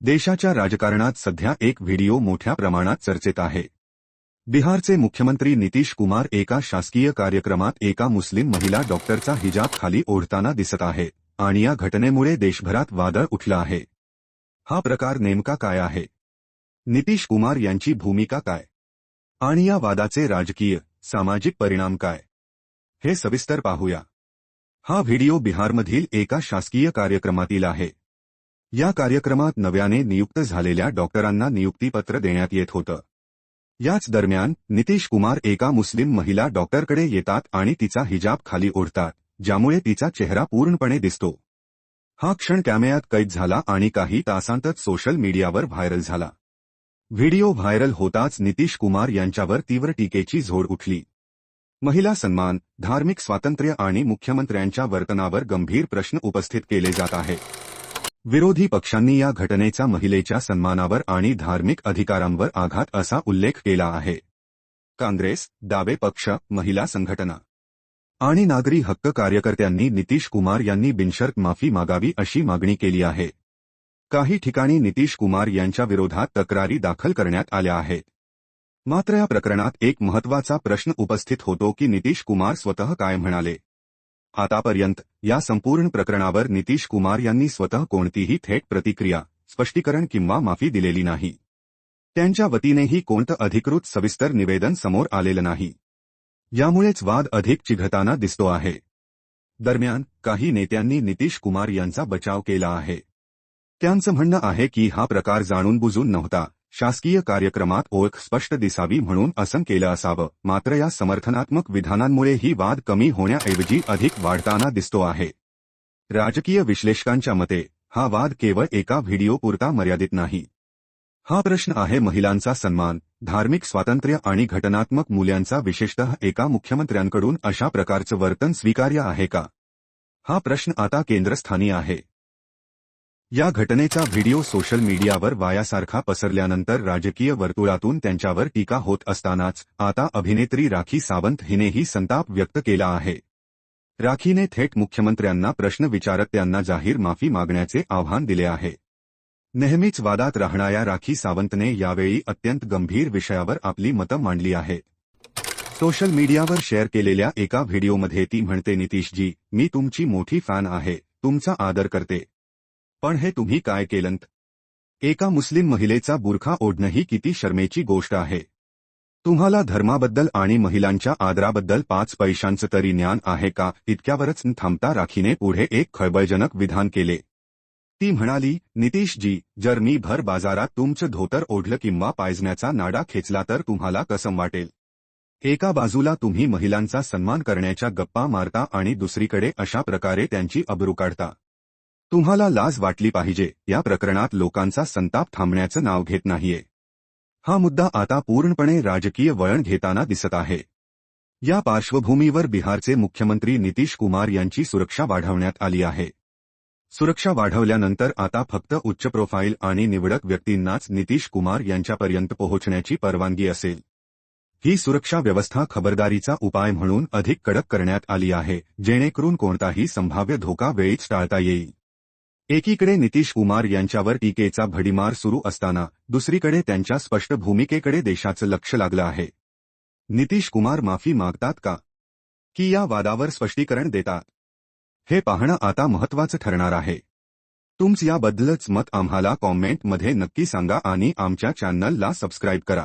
देशाच्या राजकारणात सध्या एक व्हिडिओ मोठ्या प्रमाणात चर्चेत आहे। बिहारचे मुख्यमंत्री नितीश कुमार एका शासकीय कार्यक्रमात एका मुस्लिम महिला डॉक्टरचा हिजाब खाली ओढताना दिसत आहे आणि या घटनेमुळे देशभरात वादळ उठलं आहे। हा प्रकार नेमका काय आहे? नितीश कुमार यांची भूमिका काय आणि या वादाचे राजकीय सामाजिक परिणाम काय, हे सविस्तर पाहूया। हा व्हिडिओ बिहारमधील एका शासकीय कार्यक्रमातील आहे। या कार्यक्रमात नव्याने नियुक्त झालेल्या डॉक्टरांना नियुक्तीपत्र देण्यात येत होतं। याच दरम्यान नितीश कुमार एका मुस्लिम महिला डॉक्टरकडे येतात आणि तिचा हिजाब खाली ओढतात, ज्यामुळे तिचा चेहरा पूर्णपणे दिसतो। हा क्षण कॅमेऱ्यात कैद झाला आणि काही तासांतच सोशल मीडियावर व्हायरल झाला। व्हिडिओ व्हायरल होताच नितीश कुमार यांच्यावर तीव्र टीकेची झोड उठली। महिला सन्मान, धार्मिक स्वातंत्र्य आणि मुख्यमंत्र्यांच्या वर्तनावर गंभीर प्रश्न उपस्थित केले जात आहेत। विरोधी पक्षांनी या घटनेचा महिलेच्या सन्मानावर आणि धार्मिक अधिकारांवर आघात असा उल्लेख केला आहे। काँग्रेस, डावे पक्ष, महिला संघटना आणि नागरी हक्क कार्यकर्त्यांनी नितीश कुमार यांनी बिनशर्त माफी मागावी अशी मागणी केली आहे। काही ठिकाणी नितीश कुमार यांच्या विरोधात तक्रारी दाखल करण्यात आल्या आहेत। मात्र या प्रकरणात एक महत्त्वाचा प्रश्न उपस्थित होतो की नितीश कुमार स्वतः काय म्हणाले। आतापर्यंत या संपूर्ण प्रकरणावर नितीश कुमार यांनी स्वतः कोणतीही थेट प्रतिक्रिया, स्पष्टीकरण किंवा माफी दिलेली नाही। त्यांच्या वतीनेही कोणतं अधिकृत सविस्तर निवेदन समोर आलेलं नाही। यामुळेच वाद अधिक चिघळताना दिसतो आहे। दरम्यान काही नेत्यांनी नितीश कुमार यांचा बचाव केला आहे। त्यांचं म्हणणं आहे की हा प्रकार जाणून-बुजून नव्हता, शासकीय कार्यक्रमात ओळख स्पष्ट दिसावी म्हणून असं केलं असावं। मात्र या समर्थनात्मक विधानांमुळे ही वाद कमी होण्याऐवजी अधिक वाढताना दिसतो आहे। राजकीय विश्लेषकांच्या मते हा वाद केवळ एका व्हिडिओपुरता मर्यादित नाही। हा प्रश्न आहे महिलांचा सन्मान, धार्मिक स्वातंत्र्य आणि घटनात्मक मूल्यांचा, विशेषतः एका मुख्यमंत्र्यांकडून अशा प्रकारचं वर्तन स्वीकार्य आहे का? हा प्रश्न आता केंद्रस्थानी आहे। या घटनेचा व्हिडिओ सोशल मीडियावर वायासारखा पसरल्यानंतर राजकीय वर्तुळातून त्यांच्यावर टीका होत असतानाच आता अभिनेत्री राखी सावंत हिनेही संताप व्यक्त केला आहे। राखीने थेट मुख्यमंत्र्यांना प्रश्न विचारत त्यांना जाहीर माफी मागण्याचे आव्हान दिले आहे। नेहमीच वादात राहणाऱ्या राखी सावंतने यावेळी अत्यंत गंभीर विषयावर आपली मतं मांडली आहेत। सोशल मीडियावर शेअर केलेल्या एका व्हिडिओमध्ये ती म्हणते, नितीशजी, मी तुमची मोठी फॅन आहे, तुमचा आदर करते, पण हे तुम्ही काय केलंत? एका मुस्लिम महिलेचा बुरखा ओढणं ही किती शरमेची गोष्ट आहे। तुम्हाला धर्माबद्दल आणि महिलांच्या आदराबद्दल 5 पैशांचं तरी ज्ञान आहे का? इतक्यावरच न थांबता राखीने पुढे एक खळबळजनक विधान केले। ती म्हणाली, नितीशजी, जर मी भर बाजारात तुमचं धोतर ओढलं किंवा पायजम्याचा नाडा खेचला तर तुम्हाला कसं वाटेल? एका बाजूला तुम्ही महिलांचा सन्मान करण्याच्या गप्पा मारता आणि दुसरीकडे अशा प्रकारे त्यांची अब्रू काढता। तुम्हाला लाज वाटली पाहिजे। या प्रकरणात लोकांचा संताप थांबण्याचं नाव घेत नाहीये। हा मुद्दा आता पूर्णपणे राजकीय वळण घेताना दिसत आहे। या पार्श्वभूमीवर बिहारचे मुख्यमंत्री नितीश कुमार यांची सुरक्षा वाढवण्यात आली आहे। सुरक्षा वाढवल्यानंतर आता फक्त उच्च प्रोफाईल आणि निवडक व्यक्तींनाच नितीश कुमार यांच्यापर्यंत पोहोचण्याची परवानगी असेल। ही सुरक्षा व्यवस्था खबरदारीचा उपाय म्हणून अधिक कडक करण्यात आली आहे, जेणेकरून कोणताही संभाव्य धोका वेळीच टाळता येईल। एकीकडे नितीश कुमार यांच्यावर टीकेचा भडीमार सुरू असताना दुसरीकडे त्यांच्या स्पष्ट भूमिकेकडे देशाचं लक्ष लागलं आहे। नितीश कुमार माफी मागतात का, की या वादावर स्पष्टीकरण देतात? हे पाहणं आता महत्त्वाचं ठरणार आहे। तुमचं याबद्दलच मत आम्हाला कॉमेंटमध्ये नक्की सांगा आणि आमच्या चॅनलला सबस्क्राईब करा।